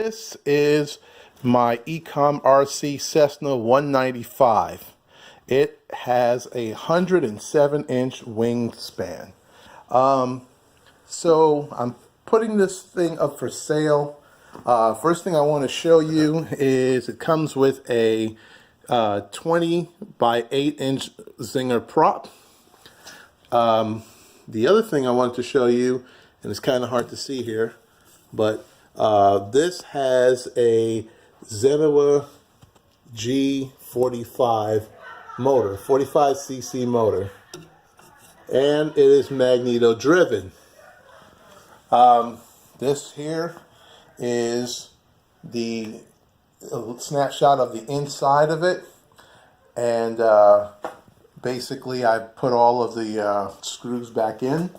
This is my EcomRC Cessna 195. It has a 107-inch wingspan. So I'm putting this thing up for sale. First thing I want to show you is it comes with a 20 by 8-inch Zinger prop. The other thing I wanted to show you, and it's kind of hard to see here, but this has a Zenowa G45 motor, 45cc motor, and it is magneto driven. This here is the snapshot of the inside of it, and basically I put all of the screws back in,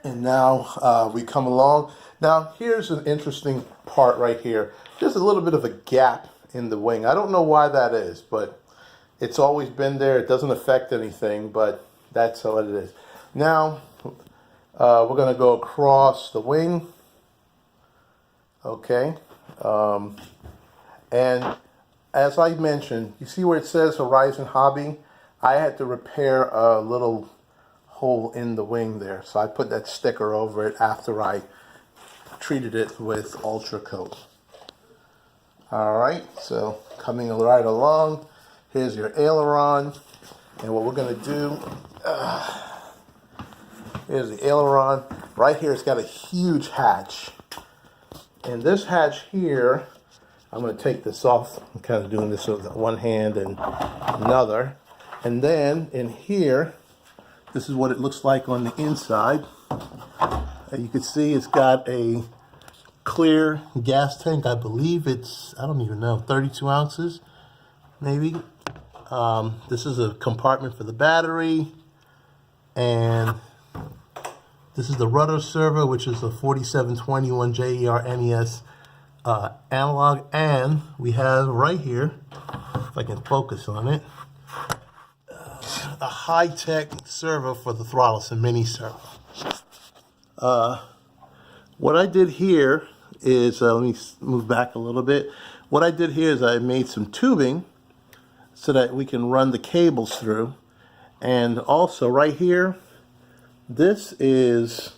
and now we come along. Now here's an interesting part right here. There's a little bit of a gap in the wing. I don't know why that is, but it's always been there. It doesn't affect anything, but that's how it is. Now we're going to go across the wing. Okay. And as I mentioned, you see where it says Horizon Hobby? I had to repair a little hole in the wing there, so I put that sticker over it after I treated it with Ultra Coat. Alright, so coming right along, here's your aileron, and what we're going to do, here's the aileron. Right here it's got a huge hatch, and this hatch here, I'm going to take this off. I'm kind of doing this with one hand and another, and then in here, this is what it looks like on the inside. You can see it's got a clear gas tank. I believe it's, I don't even know, 32 ounces, maybe. This is a compartment for the battery. And this is the rudder servo, which is a 4721 JER NES analog. And we have right here, if I can focus on it, a high-tech servo for the throttle. It's a mini servo. What I did here is, let me move back a little bit. What I did here is I made some tubing so that we can run the cables through. And also right here, this is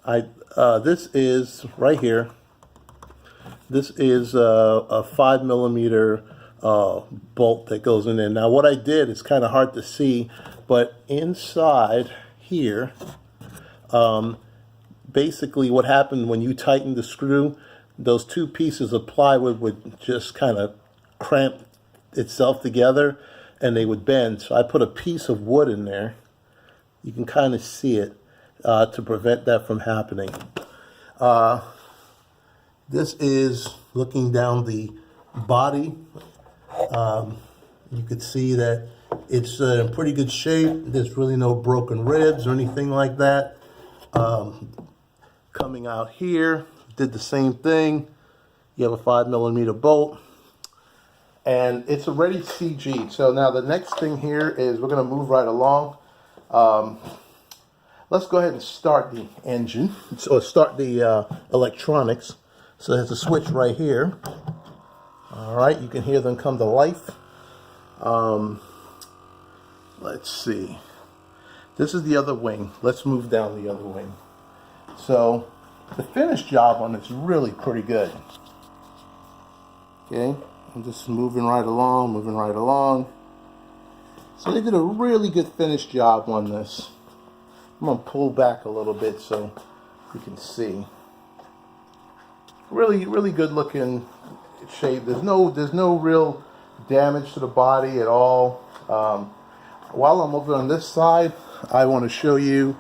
right here. This is a 5mm bolt that goes in there. Now what I did is kind of hard to see, but inside here, basically what happened when you tighten the screw, those two pieces of plywood would just kind of cramp itself together and they would bend. So I put a piece of wood in there. You can kind of see it to prevent that from happening. This is looking down the body. You could see that it's in pretty good shape. There's really no broken ribs or anything like that. Coming out here, did the same thing. You have a 5mm bolt, and it's already CG'd. So now the next thing here is we're going to move right along. Let's go ahead and start the engine, or start the electronics. So there's a switch right here. All right, you can hear them come to life. Let's see. This is the other wing. Let's move down the other wing. So the finish job on it's really pretty good. Okay, I'm just moving right along, moving right along. So they did a really good finish job on this. I'm gonna pull back a little bit so you can see. Really, really good looking shape. There's no real damage to the body at all. While I'm over on this side, I want to show you,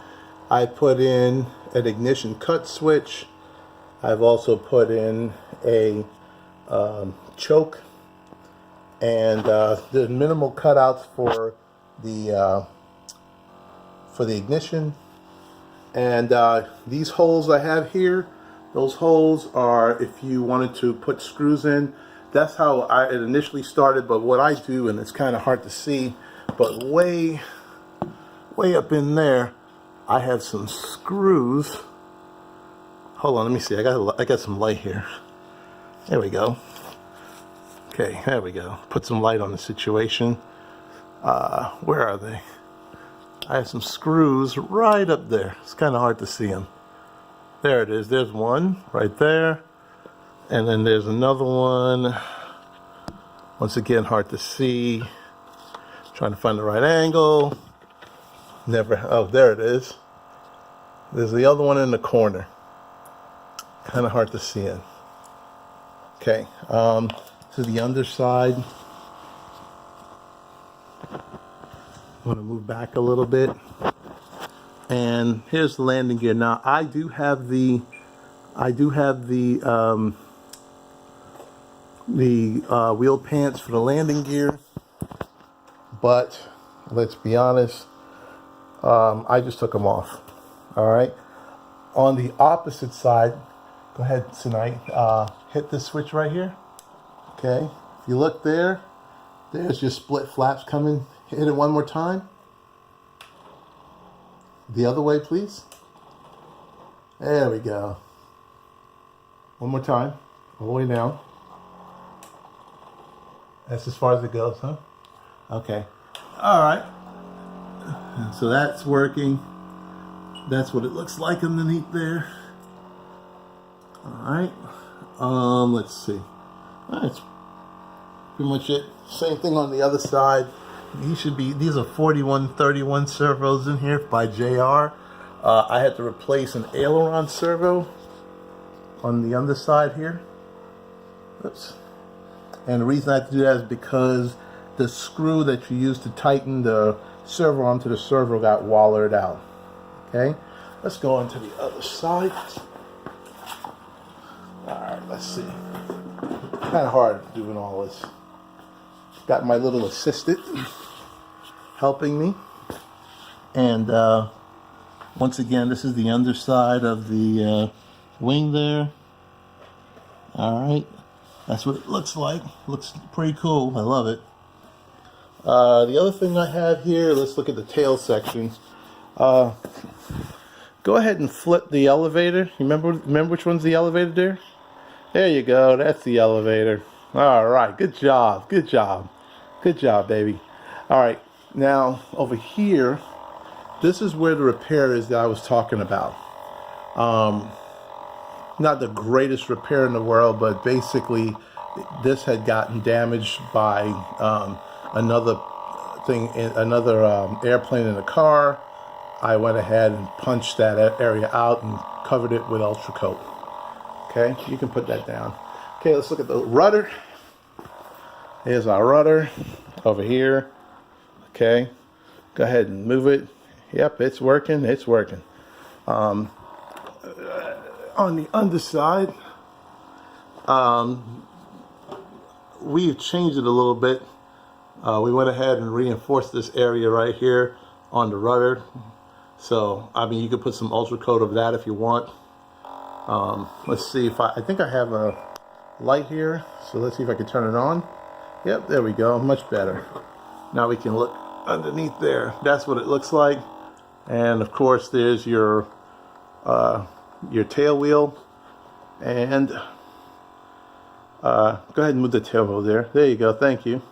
I put in an ignition cut switch. I've also put in a choke, and there's minimal cutouts for the ignition. And these holes I have here, those holes are if you wanted to put screws in. That's how it initially started, but what I do, and it's kind of hard to see, but way up in there, I have some screws hold on, let me see. I got some light here. There we go. Okay, there we go. Put some light on the situation. Where are they? I have some screws right up there. It's kind of hard to see them. There it is. There's one right there. And then there's another one. Once again, hard to see. Trying to find the right angle. Oh, there it is. There's the other one in the corner. Kind of hard to see it. Okay, to the underside. I want to move back a little bit. And here's the landing gear. Now I do have the wheel pants for the landing gear, but let's be honest, I just took them off. All right. On the opposite side, go ahead tonight. Hit this switch right here. Okay. If you look there, there's your split flaps coming. Hit it one more time. The other way, please. There we go. One more time. All the way down. That's as far as it goes, huh? Okay. All right. So that's working. That's what it looks like underneath there. All right. Let's see. That's pretty much it. Same thing on the other side. These are 4131 servos in here by JR. I had to replace an aileron servo on the underside here. Oops. And the reason I had to do that is because the screw that you use to tighten the servo onto the servo got wallered out. Okay, let's go on to the other side. Alright, let's see. Kind of hard doing all this. Got my little assistant helping me. And once again, this is the underside of the wing there. Alright, that's what it looks like. Looks pretty cool. I love it. The other thing I have here, let's look at the tail section. Go ahead and flip the elevator. You remember which one's the elevator there? There you go. That's the elevator. All right. Good job. Good job. Good job, baby. All right. Now, over here, this is where the repair is that I was talking about. Not the greatest repair in the world, but basically this had gotten damaged by another airplane in the car. I went ahead and punched that area out and covered it with Ultra Coat. Okay, you can put that down. Okay, let's look at the rudder. Here's our rudder over here. Okay, go ahead and move it. Yep, it's working. It's working. On the underside, we've changed it a little bit. We went ahead and reinforced this area right here on the rudder. So, I mean, you could put some Ultra Coat over that if you want. Let's see if I think I have a light here. So let's see if I can turn it on. Yep, there we go. Much better. Now we can look underneath there. That's what it looks like. And of course, there's your tail wheel. And go ahead and move the tail wheel there. There you go. Thank you.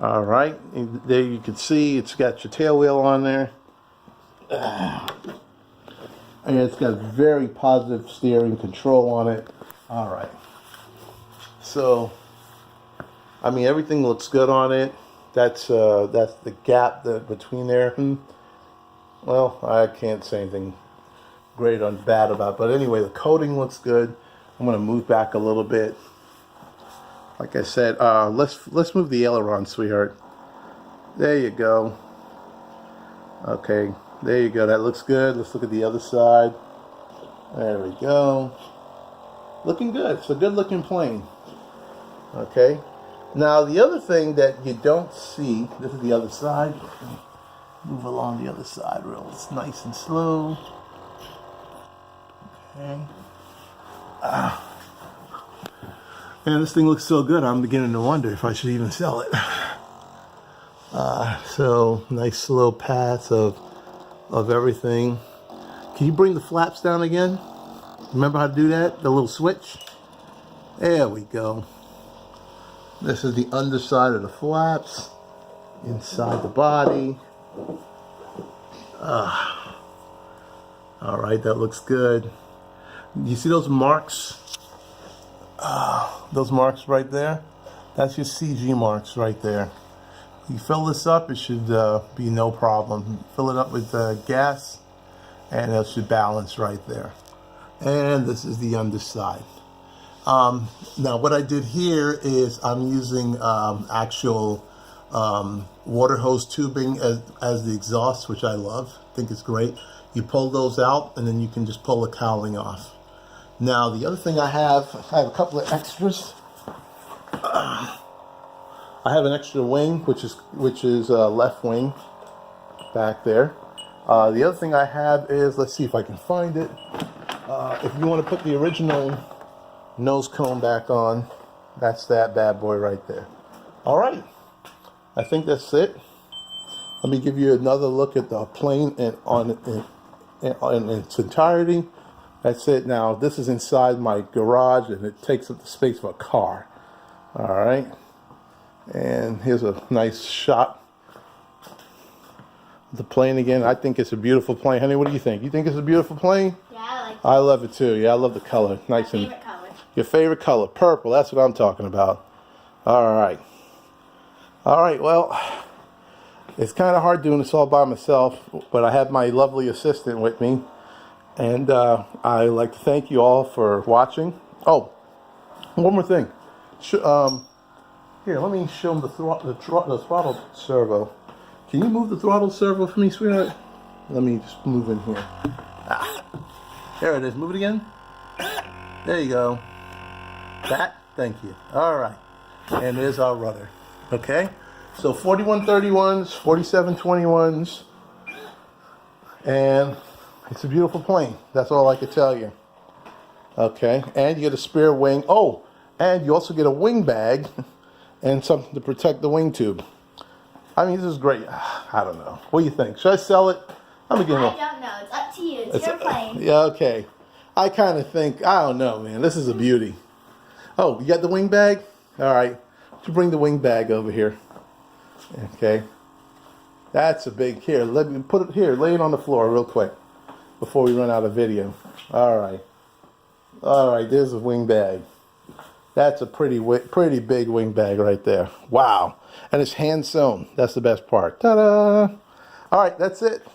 All right. And there you can see it's got your tail wheel on there. And it's got very positive steering control on it. All right. So, I mean, everything looks good on it. That's the gap between there. Well, I can't say anything great or bad about it. But anyway, the coating looks good. I'm going to move back a little bit. Like I said, let's move the aileron, sweetheart. There you go. Okay, there you go. That looks good. Let's look at the other side. There we go. Looking good. It's a good looking plane. Okay. Now the other thing that you don't see, this is the other side. Move along the other side real nice and slow. Okay. Man, this thing looks so good, I'm beginning to wonder if I should even sell it. So, nice slow path of everything. Can you bring the flaps down again? Remember how to do that? The little switch? There we go. This is the underside of the flaps, inside the body. All right, that looks good. You see those marks? Those marks right there? That's your CG marks right there. You fill this up, it should be no problem. Fill it up with gas, and it should balance right there. And this is the underside. Now what I did here is I'm using actual water hose tubing as the exhaust, which I love. I think it's great. You pull those out and then you can just pull the cowling off. Now the other thing I have a couple of extras. I have an extra wing, which is left wing back there. The other thing I have is, let's see if I can find it. If you want to put the original nose cone back on, that's that bad boy right there. All right, I think that's it. Let me give you another look at the plane in its entirety. That's it. Now this is inside my garage, and it takes up the space of a car. All right, and here's a nice shot of the plane again. I think it's a beautiful plane. Honey, what do you think? You think it's a beautiful plane? Yeah, I like it. I love it too. Yeah, I love the color. Nice. My favorite color. Your favorite color, purple. That's what I'm talking about. All right. All right, well, it's kind of hard doing this all by myself, but I have my lovely assistant with me. And I'd like to thank you all for watching. Oh, one more thing. Here, let me show them the throttle servo. Can you move the throttle servo for me, sweetheart? Let me just move in here. There it is. Move it again. There you go. That, thank you. All right. And there's our rudder. Okay? So 4131s, 4721s, and it's a beautiful plane. That's all I can tell you. Okay? And you get a spare wing. Oh, and you also get a wing bag and something to protect the wing tube. I mean, this is great. I don't know. What do you think? Should I sell it? I don't know. It's up to you. It's your plane. Yeah, okay. I kind of think, I don't know, man. This is a beauty. Oh, you got the wing bag? All right. You bring the wing bag over here. Okay. That's a big, here, let me put it here. Lay it on the floor real quick before we run out of video. All right. All right, there's a wing bag. That's a pretty big wing bag right there. Wow. And it's hand sewn. That's the best part. Ta-da! All right, that's it.